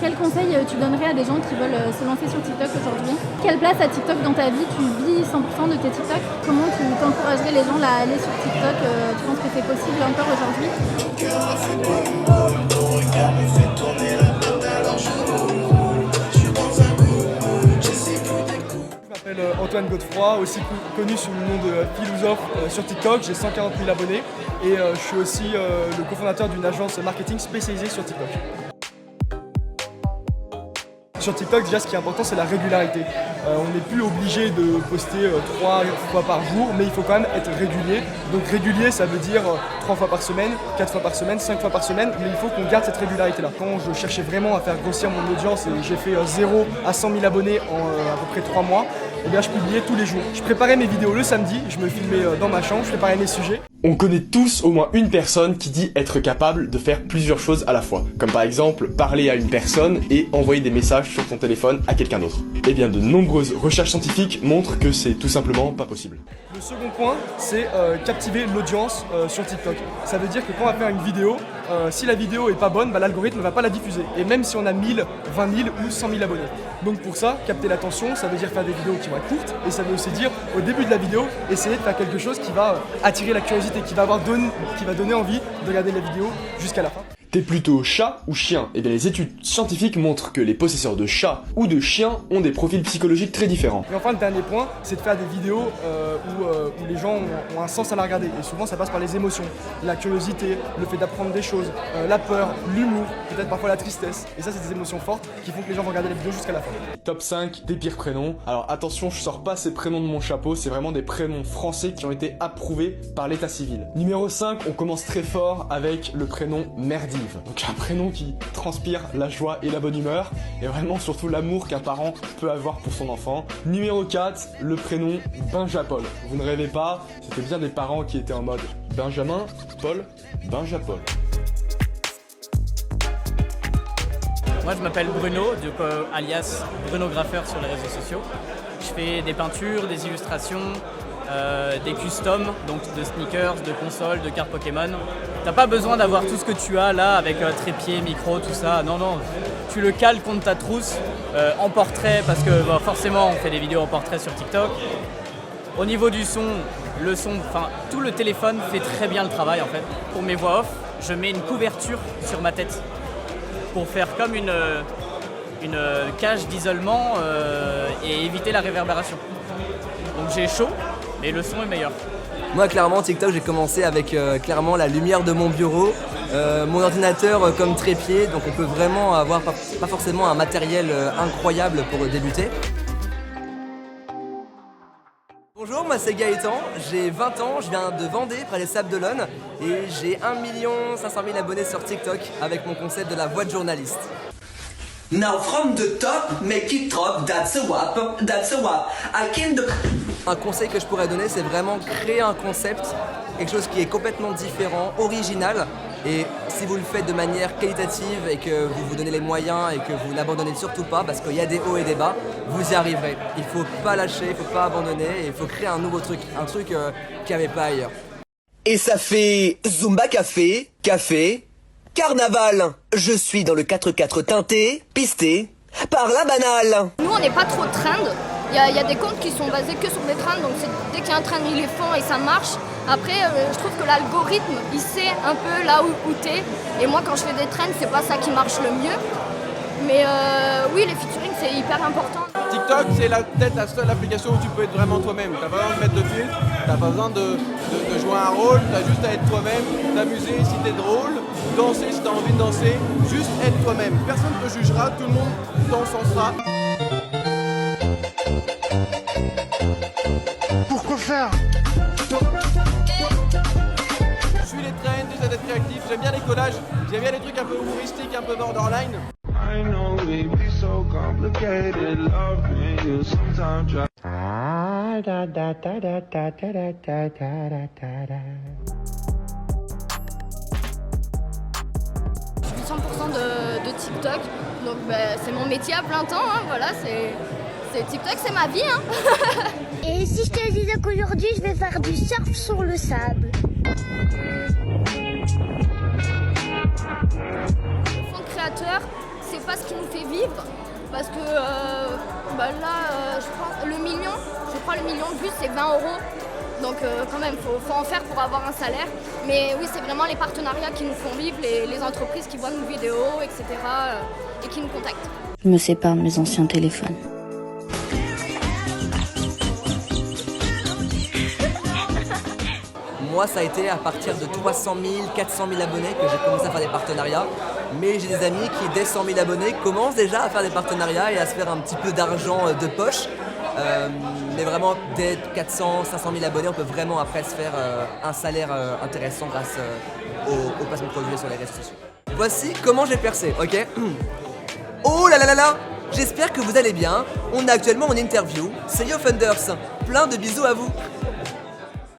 Quel conseil tu donnerais à des gens qui veulent se lancer sur TikTok aujourd'hui? Quelle place a TikTok dans ta vie? Tu vis 100% de tes TikTok? Comment tu t'encouragerais les gens à aller sur TikTok? Tu penses que c'est possible encore aujourd'hui? Je m'appelle Antoine Godefroy, aussi connu sous le nom de Philosophe sur TikTok. J'ai 140 000 abonnés et je suis aussi le cofondateur d'une agence marketing spécialisée sur TikTok. Sur TikTok, déjà, ce qui est important, c'est la régularité. On n'est plus obligé de poster 3 fois par jour, mais il faut quand même être régulier. Donc régulier, ça veut dire 3 fois par semaine, 4 fois par semaine, 5 fois par semaine, mais il faut qu'on garde cette régularité-là. Quand je cherchais vraiment à faire grossir mon audience et j'ai fait 0 à 100 000 abonnés en à peu près 3 mois, eh bien, je publiais tous les jours. Je préparais mes vidéos le samedi, je me filmais dans ma chambre, je préparais mes sujets. On connaît tous au moins une personne qui dit être capable de faire plusieurs choses à la fois, comme par exemple parler à une personne et envoyer des messages sur son téléphone à quelqu'un d'autre. Eh bien, de nombreuses recherches scientifiques montrent que c'est tout simplement pas possible. Le second point, c'est captiver l'audience sur TikTok. Ça veut dire que quand on va faire une vidéo, si la vidéo est pas bonne, l'algorithme ne va pas la diffuser. Et même si on a 1000, 20 000 ou 100 000 abonnés. Donc pour ça, capter l'attention, ça veut dire faire des vidéos qui vont être courtes. Et ça veut aussi dire, au début de la vidéo, essayer de faire quelque chose qui va attirer la curiosité, qui va donner envie de regarder la vidéo jusqu'à la fin. T'es plutôt chat ou chien? Eh bien, les études scientifiques montrent que les possesseurs de chats ou de chiens ont des profils psychologiques très différents. Et enfin, le dernier point, c'est de faire des vidéos où les gens ont un sens à la regarder. Et souvent, ça passe par les émotions, la curiosité, le fait d'apprendre des choses, la peur, l'humour, peut-être parfois la tristesse. Et ça, c'est des émotions fortes qui font que les gens vont regarder la vidéo jusqu'à la fin. Top 5 des pires prénoms. Alors attention, je sors pas ces prénoms de mon chapeau, c'est vraiment des prénoms français qui ont été approuvés par l'état civil. Numéro 5, on commence très fort avec le prénom Merdive. Donc un prénom qui transpire la joie et la bonne humeur, et vraiment surtout l'amour qu'un parent peut avoir pour son enfant. Numéro 4, le prénom Benjapol. Vous ne rêvez pas, c'était bien des parents qui étaient en mode Benjamin, Paul, Benjapol. Moi je m'appelle Bruno, alias Bruno Graffeur sur les réseaux sociaux. Je fais des peintures, des illustrations, des customs, donc de sneakers, de consoles, de cartes Pokémon. T'as pas besoin d'avoir tout ce que tu as là avec trépied, micro, tout ça. Non, non, tu le cales contre ta trousse en portrait parce que forcément on fait des vidéos en portrait sur TikTok. Au niveau du son, tout le téléphone fait très bien le travail en fait. Pour mes voix off, je mets une couverture sur ma tête pour faire comme une cage d'isolement et éviter la réverbération. Donc j'ai chaud, mais le son est meilleur. Moi clairement TikTok j'ai commencé avec clairement la lumière de mon bureau, mon ordinateur comme trépied, donc on peut vraiment avoir pas forcément un matériel incroyable pour débuter. Bonjour, moi c'est Gaëtan, j'ai 20 ans, je viens de Vendée, près des Sables-d'Olonne, et j'ai 1 500 000 abonnés sur TikTok avec mon concept de la voix de journaliste. Now from the top, make it drop, that's a wap, that's a wap. Un conseil que je pourrais donner, c'est vraiment créer un concept, quelque chose qui est complètement différent, original. Et si vous le faites de manière qualitative et que vous vous donnez les moyens et que vous n'abandonnez surtout pas, parce qu'il y a des hauts et des bas, vous y arriverez. Il faut pas lâcher, il faut pas abandonner, et il faut créer un nouveau truc, un truc qu'il n'y avait pas ailleurs. Et ça fait Zumba Café, Carnaval. Je suis dans le 4x4 teinté, pisté, par la banale. Nous on n'est pas trop trend, il y a des comptes qui sont basés que sur des trends, donc dès qu'il y a un trend ils les font et ça marche. Après je trouve que l'algorithme il sait un peu là où t'es, et moi quand je fais des trends c'est pas ça qui marche le mieux. Mais oui, les featuring c'est hyper important. TikTok c'est peut-être la seule application où tu peux être vraiment toi-même. T'as pas besoin de mettre de filtre, t'as pas besoin de jouer un rôle, t'as juste à être toi-même, t'amuser si t'es drôle, danser si t'as envie de danser, juste être toi-même. Personne ne te jugera, tout le monde t'encensera. Pourquoi faire? Je suis les trends, j'essaie d'être créatif, j'aime bien les collages, j'aime bien les trucs un peu humoristiques, un peu borderline. I know it be so complicated, loving you sometimes try. Je vis 100% de TikTok, donc c'est mon métier à plein temps, hein, voilà, c'est TikTok, c'est ma vie. Hein. Et si je te disais qu'aujourd'hui je vais faire du surf sur le sable? Fond créateur, c'est c'est pas ce qui nous fait vivre. Parce que je pense le million de vues c'est 20 €. Donc quand même, faut en faire pour avoir un salaire. Mais oui, c'est vraiment les partenariats qui nous font vivre, les entreprises qui voient nos vidéos, etc. Et qui nous contactent. Je me sépare de mes anciens téléphones. Moi, ça a été à partir de 300 000, 400 000 abonnés que j'ai commencé à faire des partenariats. Mais j'ai des amis qui, dès 100 000 abonnés, commencent déjà à faire des partenariats et à se faire un petit peu d'argent de poche. Mais vraiment, dès 400, 500 000 abonnés, on peut vraiment après se faire un salaire intéressant grâce au placement de produits sur les réseaux sociaux. Voici comment j'ai percé, ok? Oh là là là là! J'espère que vous allez bien. On est actuellement en interview. C'est Yo Funders. Plein de bisous à vous.